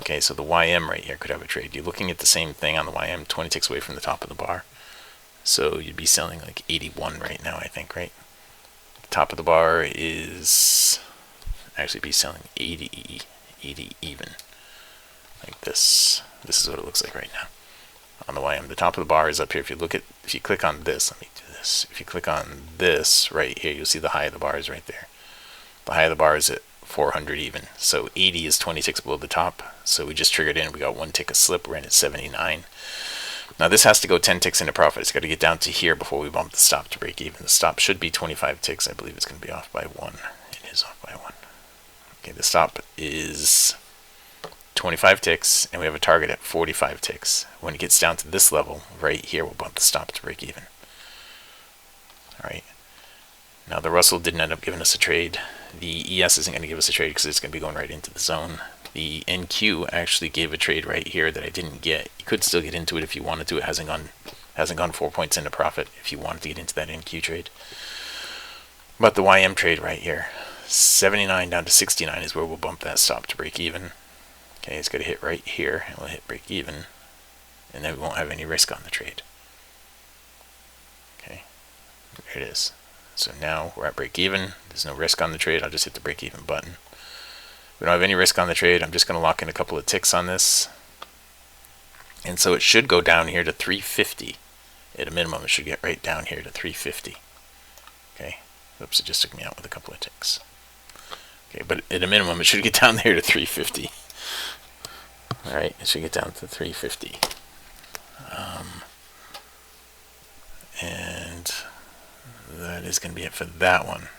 Okay, so the YM right here could have a trade. You're looking at the same thing on the YM, 20 ticks away from the top of the bar. So you'd be selling like 81 right now, I think, right? The top of the bar is actually be selling 80 even, like this. This is what it looks like right now on the YM. The top of the bar is up here. If you click on this, let me do this. If you click on this right here, you'll see the high of the bar is right there. The high of the bar is at 400 even. So 80 is 20 ticks below the top. So we just triggered in. We got 1 tick of slip. We're in at 79. Now this has to go 10 ticks into profit. It's got to get down to here before we bump the stop to break even. The stop should be 25 ticks. I believe it's going to be off by 1. It is off by 1. Okay, the stop is 25 ticks, and we have a target at 45 ticks. When it gets down to this level, right here, we'll bump the stop to break even. Alright. Now the Russell didn't end up giving us a trade. The ES isn't going to give us a trade because it's going to be going right into the zone. The NQ actually gave a trade right here that I didn't get. You could still get into it if you wanted to. It hasn't gone 4 points into profit if you wanted to get into that NQ trade. But the YM trade right here, 79 down to 69 is where we'll bump that stop to break even. Okay, it's going to hit right here, and we'll hit break even, and then we won't have any risk on the trade. Okay, there it is. So now we're at break even. There's no risk on the trade. I'll just hit the break even button. We don't have any risk on the trade. I'm just going to lock in a couple of ticks on this. And so it should go down here to 350. At a minimum, it should get right down here to 350. Okay. Oops, it just took me out with a couple of ticks. Okay, but at a minimum, it should get down there to 350. Alright, it should get down to 350. And that is going to be it for that one.